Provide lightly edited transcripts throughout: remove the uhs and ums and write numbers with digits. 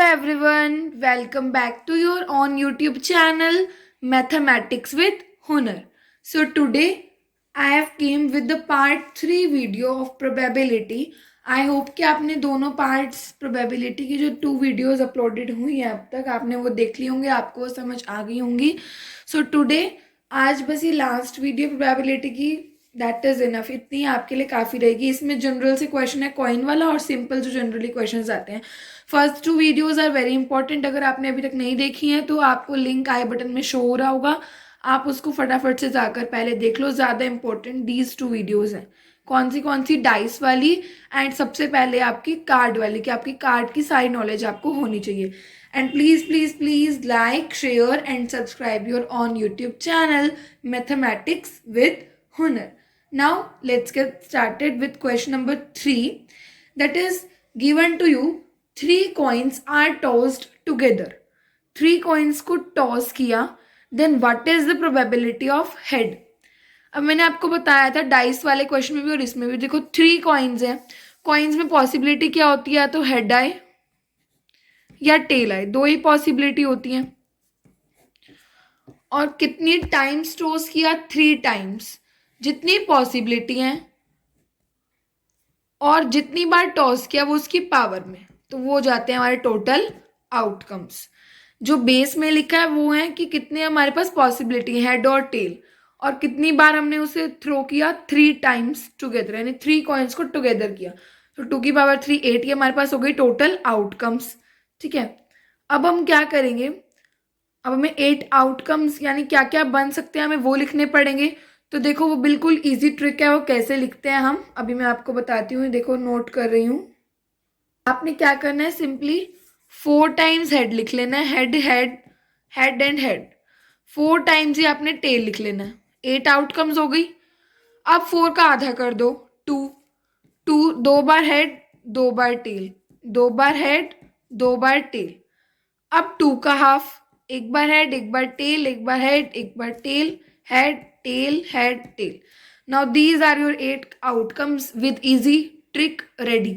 everyone, welcome back to your own YouTube channel Mathematics with Hunar. So today I have came with the part 3 video of probability. I hope कि आपने दोनों parts probability की जो 2 videos uploaded हुई हैं अब तक आपने वो देख ली होंगे, आपको वो समझ आ गई होंगी. So today आज बस ये लास्ट वीडियो probability की दैट इज इनफ, इतनी आपके लिए काफ़ी रहेगी. इसमें जनरल से क्वेश्चन है कॉइन वाला और सिंपल जो जनरली क्वेश्चंस आते हैं. First 2 videos are very important. अगर आपने अभी तक नहीं देखी हैं तो आपको लिंक आई बटन में शो हो रहा होगा, आप उसको फटाफट से जाकर पहले देख लो. ज़्यादा इंपॉर्टेंट दीज 2 वीडियोज़ हैं. कौन सी डाइस वाली एंड सबसे पहले आपकी कार्ड वाली, कि आपकी कार्ड की सारी नॉलेज आपको होनी चाहिए. And please please please like share and subscribe your on YouTube channel mathematics with हुनर. Now let's get started with question number 3, that is given to you 3 coins are tossed together. 3 coins को toss किया, then what is the probability of head? अब मैंने आपको बताया था dice वाले question में भी और इसमें भी. देखो 3 कॉइन्स हैं, कॉइन्स में पॉसिबिलिटी क्या होती है, या तो हेड आए या टेल आए, 2 ही पॉसिबिलिटी होती हैं. और कितनी टाइम्स टॉस किया, 3 टाइम्स. जितनी पॉसिबिलिटी हैं और जितनी बार टॉस किया वो उसकी पावर में, तो वो जाते हैं हमारे टोटल आउटकम्स. जो बेस में लिखा है वो है कि कितने हमारे पास पॉसिबिलिटी है हेड और टेल, और कितनी बार हमने उसे थ्रो किया, 3 टाइम्स टुगेदर, यानी 3 कॉइन्स को टुगेदर किया. तो 2 की पावर 3 8 ये हमारे पास हो गई टोटल आउटकम्स. ठीक है, अब हम क्या करेंगे, अब हमें 8 आउटकम्स यानी क्या क्या बन सकते हैं हमें वो लिखने पड़ेंगे. तो देखो वो बिल्कुल इजी ट्रिक है, वो कैसे लिखते हैं हम अभी मैं आपको बताती हूँ. देखो नोट कर रही हूँ. आपने क्या करना है, सिंपली 4 टाइम्स हेड लिख लेना है, head head head and head. 4 times ही आपने टेल लिख लेना है. 8 आउटकम्स हो गई. अब 4 का आधा कर दो, 2 2 2 बार हेड 2 बार टेल, 2 बार हेड 2 बार टेल. अब 2 का हाफ, 1 बार हेड 1 बार टेल, 1 बार हेड 1 बार tail, head tail head tail. Now these are your 8 outcomes with easy trick ready.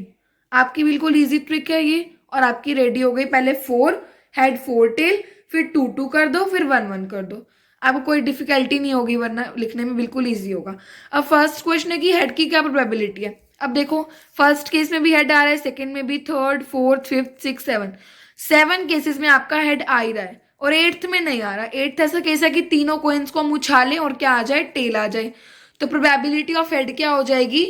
आपकी बिल्कुल इजी ट्रिक है ये और आपकी रेडी हो गई. पहले 4 हेड 4 टेल, फिर 2 2 कर दो, फिर 1 1 कर दो. आपको कोई डिफिकल्टी नहीं होगी, वरना लिखने में बिल्कुल ईजी होगा. अब फर्स्ट क्वेश्चन है कि हेड की क्या प्रोबेबिलिटी है. अब देखो फर्स्ट केस में भी हेड आ रहा है, सेकेंड में भी, थर्ड फोर्थ फिफ्थ 6 7 केसेस में आपका हेड आ ही रहा है और 8th में नहीं आ रहा. 8th ऐसा केस है कि तीनों कोइंस को हम उछालें और क्या आ जाए, टेल आ जाए. तो प्रोबेबिलिटी ऑफ हेड क्या हो जाएगी,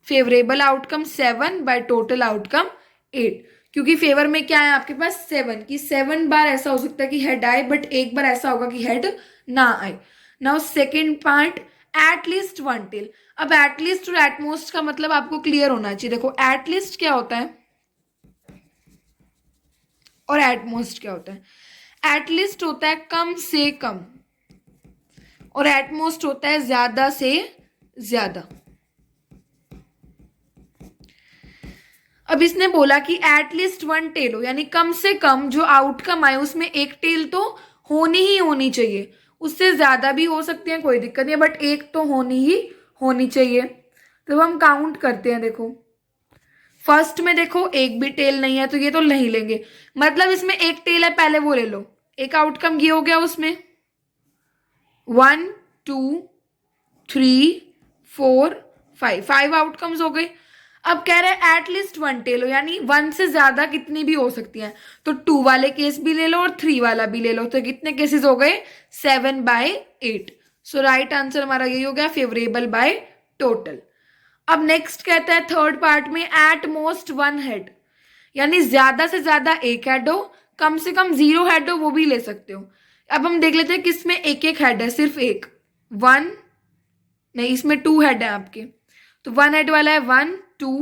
favourable outcome 7 by total outcome 8. क्योंकि फेवर में क्या है आपके पास 7, कि 7 बार ऐसा हो सकता है कि हेड आए, बट एक बार ऐसा होगा कि हेड ना आए. Now second part, at least 1 tail. अब एटलीस्ट और एटमोस्ट का मतलब आपको क्लियर होना चाहिए. देखो एटलीस्ट क्या होता है और एटमोस्ट क्या होता है. एटलीस्ट होता है कम से कम और एटमोस्ट होता है ज्यादा से ज्यादा. अब इसने बोला कि एटलीस्ट 1 टेल हो, यानी कम से कम जो आउटकम आए उसमें 1 टेल तो होनी ही होनी चाहिए. उससे ज्यादा भी हो सकते हैं, कोई दिक्कत नहीं है, बट 1 तो होनी ही होनी चाहिए. तो हम काउंट करते हैं. देखो फर्स्ट में देखो एक भी टेल नहीं है तो ये तो नहीं लेंगे, मतलब इसमें 1 टेल है, पहले वो ले लो. एक आउटकम ये हो गया, उसमें 1 2 3 4 5 आउटकम्स हो गए. अब कह रहे हैं एटलीस्ट 1 टेल हो, यानी 1 से ज्यादा कितनी भी हो सकती हैं. तो 2 वाले केस भी ले लो और 3 वाला भी ले लो. तो कितने केसेस हो गए, 7 बाय 8. सो राइट आंसर हमारा यही हो गया, फेवरेबल बाय टोटल. अब नेक्स्ट कहता है थर्ड पार्ट में एट मोस्ट 1 हेड, यानी ज्यादा से ज्यादा 1 हेड हो, कम से कम 0 हेड हो वो भी ले सकते हो. अब हम देख लेते हैं किसमें 1 हेड है, सिर्फ 1 1 नहीं, इसमें 2 हेड है आपके. तो 1 हेड वाला है 1 2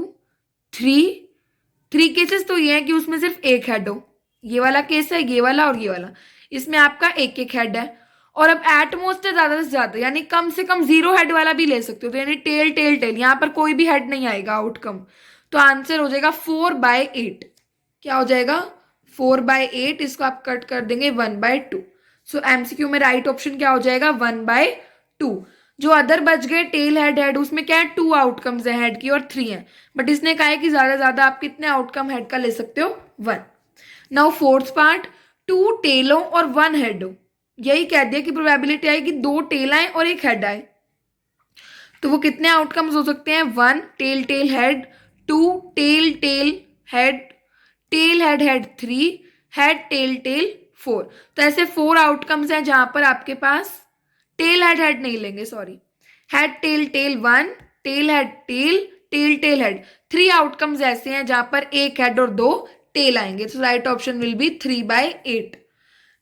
3 केसेस तो ये है कि उसमें सिर्फ 1 हेड हो. ये वाला केस है, ये वाला और ये वाला, इसमें आपका 1 हेड है. और अब एटमोस्ट है ज्यादा से ज्यादा, यानी कम से कम 0 हेड वाला भी ले सकते हो. तो यानी टेल टेल टेल, यहाँ पर कोई भी हेड नहीं आएगा आउटकम. तो आंसर हो जाएगा 4 बाय 8. क्या हो जाएगा, 4 बाय 8. इसको आप कट कर देंगे 1 बाय 2. सो एमसीक्यू में राइट ऑप्शन क्या हो जाएगा, 1 बाय 2. जो अदर बच गए टेल हेड हेड, उसमें क्या है 2 आउटकम्स है हेड की और 3 है, बट इसने कहा है कि ज्यादा ज्यादा आप कितने आउटकम हेड का ले सकते हो, 1. नाउ फोर्थ पार्ट, 2 टेलों और 1 हेड हो, यही कह दिया कि प्रोबेबिलिटी आए कि 2 टेल आए और 1 हेड आए, तो वो कितने आउटकम्स हो सकते हैं, 1 tail tail head, 2 tail tail head, tail head head 3, head tail tail 4। तो ऐसे 4 आउटकम्स हैं जहां पर आपके पास टेल हेड हेड नहीं लेंगे, sorry, head tail tail 1, tail head tail tail head, 3 outcomes ऐसे हैं जहां पर 1 हेड और 2 टेल आएंगे, तो right option will be 3/8।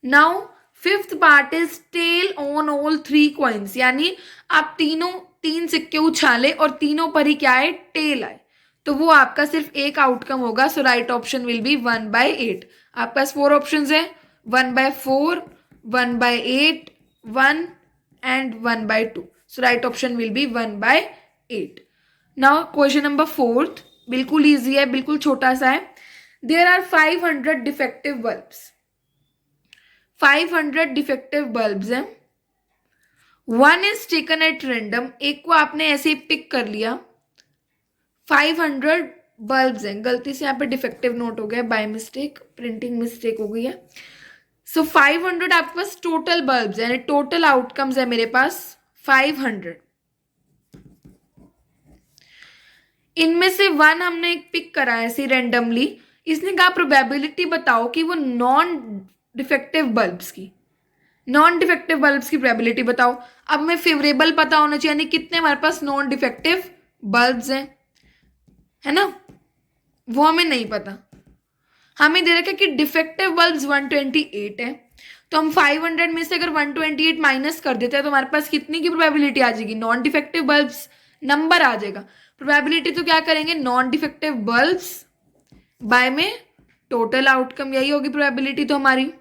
Now fifth part is tail on all 3 coins, यानी आप 3 सिक्के उछाले और तीनों पर ही क्या है, टेल आए, तो वो आपका सिर्फ एक आउटकम होगा, सो राइट ऑप्शन विल बी 1/8। आपके पास 4 ऑप्शन है, 1/4, 1/8, 1 and 1/2, so right option will be 1/8। now question number 4th, बिल्कुल easy है, बिल्कुल छोटा सा है। there are 500 defective bulbs, 500 defective bulbs हैं, one is taken at random, एक को आपने ऐसे ही पिक कर लिया, 500 बल्ब्स हैं, गलती से यहाँ पे डिफेक्टिव नोट हो गया बाय मिस्टेक, प्रिंटिंग मिस्टेक हो गई है। सो 500 आपके पास टोटल बल्ब्स है, यानी टोटल आउटकम्स है मेरे पास 500, इनमें से 1 हमने एक पिक करा है ऐसे रेंडमली, इसने कहा प्रोबेबिलिटी बताओ कि वो नॉन डिफेक्टिव बल्ब्स की प्रोबेबिलिटी बताओ। अब मैं फेवरेबल पता होना चाहिए, यानी कितने हमारे पास नॉन डिफेक्टिव बल्ब्स हैं, है ना, वो हमें नहीं पता। हमें दे रखा है कि डिफेक्टिव बल्ब्स 128 है, तो हम 500 में से अगर 128 माइनस कर देते हैं तो हमारे पास कितनी की प्रोबेबिलिटी आ जाएगी, नॉन डिफेक्टिव बल्ब्स नंबर आ जाएगा। प्रोबेबिलिटी तो क्या करेंगे, नॉन डिफेक्टिव बल्ब्स बाय में टोटल आउटकम, यही होगी प्रोबेबिलिटी तो हमारी।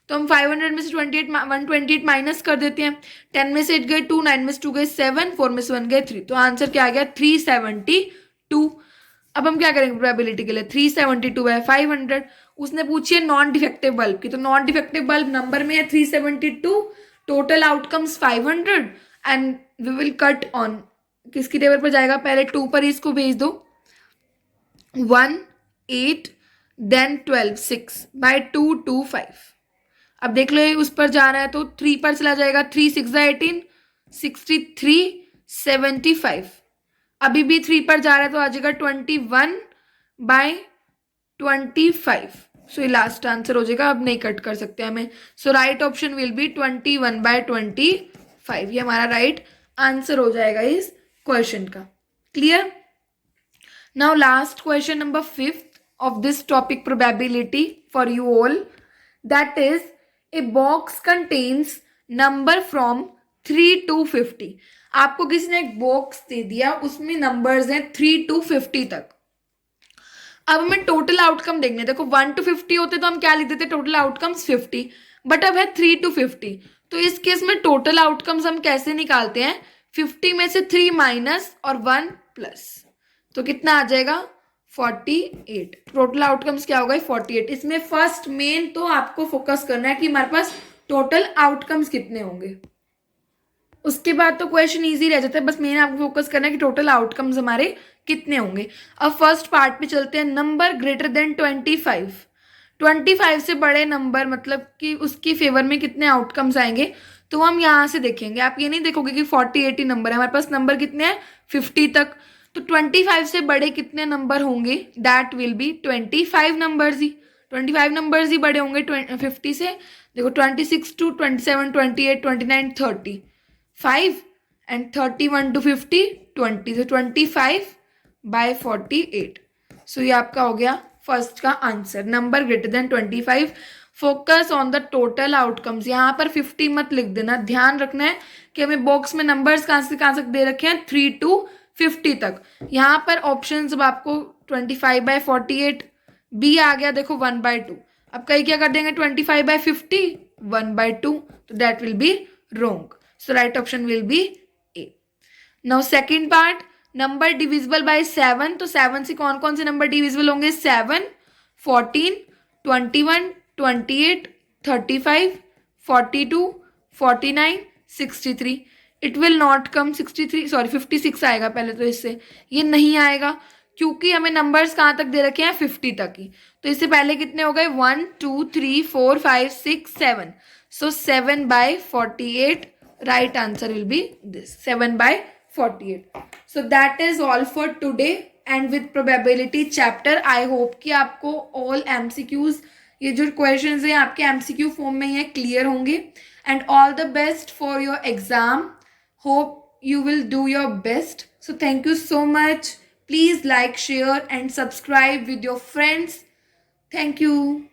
तो हम 500 में से 128 माइनस कर देते हैं, 10 में से 8 गए 2, 9 में से 2 गए 7, 4 में से 1 गए 3, तो आंसर क्या आ गया 372। अब हम क्या करेंगे प्रोबेबिलिटी के लिए, 372/500। उसने पूछी है नॉन डिफेक्टिव बल्ब की, तो नॉन डिफेक्टिव बल्ब नंबर में है 372, total outcomes 500, and we will cut on, किसकी टेबल पर जाएगा, पहले 2 पर इसको भेज दो, 1 8 देन 12 6/2 2 5। अब देख लो ये उस पर जा रहा है तो 3 पर चला जाएगा, 3 6 18 63 75, अभी भी 3 पर जा रहा है तो आ जाएगा 21/25, सो ये लास्ट आंसर हो जाएगा, अब नहीं कट कर सकते हमें, सो राइट ऑप्शन विल बी 21/25, ये हमारा राइट आंसर हो जाएगा इस क्वेश्चन का। Clear. Now last question number 5th of this topic probability for you all, that is a box contains number from 3 to 50। आपको किसी ने एक बॉक्स दे दिया, उसमें नंबर्स हैं 3 to 50 तक। अब हमें टोटल आउटकम देखने, देखो 1 to 50 होते तो हम क्या लिख देते, टोटल आउटकम्स 50, बट अब है 3 to 50, तो इस केस में टोटल आउटकम्स हम कैसे निकालते हैं, 50 में से 3 माइनस और 1 प्लस, तो कितना आ जाएगा 48। टोटल आउटकम्स क्या होगा 48। इसमें फर्स्ट मेन तो आपको फोकस करना है कि हमारे पास टोटल आउटकम्स कितने होंगे, उसके बाद तो क्वेश्चन इजी रह जाता है, बस मेन आपको फोकस करना है कि टोटल आउटकम्स हमारे कितने होंगे। अब फर्स्ट पार्ट पे चलते हैं, नंबर ग्रेटर देन 25, 25 से बड़े नंबर मतलब कि उसकी फेवर में कितने आउटकम्स आएंगे, तो हम यहाँ से देखेंगे, आप ये नहीं देखोगे कि 40 80 नंबर है, हमारे पास नंबर कितने हैं 50 तक, तो 25 से बड़े कितने नंबर होंगे, दैट विल बी 25 नंबर्स ही, 25 नंबर्स ही बड़े होंगे 50 से। देखो 26 to 27 28 29 30 5 and 31 to 50 20, so 25/48, सो ये आपका हो गया फर्स्ट का answer, number greater than 25। Focus on the total outcomes, यहाँ पर 50 मत लिख देना, ध्यान रखना है कि हमें बॉक्स में नंबर्स कहाँ से दे रखे हैं 3 to 50 तक। यहाँ पर ऑप्शन अब आपको 25/48 बी आ गया, देखो 1/2, अब कहीं क्या कर देंगे 25/50 1/2, तो that will be wrong, so right option will be A। now second part, number divisible by 7, तो 7 से कौन कौन से नंबर डिविजिबल होंगे, 7 14 21 28 35 42 49 63, it will not come 63, sorry 56 आएगा पहले तो, इससे ये नहीं आएगा, क्योंकि हमें नंबर्स कहाँ तक दे रखे हैं 50 तक ही। तो इससे पहले कितने हो गए 1 2 3 4 5 6 7, सो 7/48 right answer will be this 7/48. So that is all for today and with probability chapter. I hope कि आपको all MCQs, ये जो क्वेश्चंस हैं आपके MCQ फॉर्म में ये क्लियर होंगे। And all the best for your exam, hope you will do your best. So thank you so much. Please like, share and subscribe with your friends. Thank you.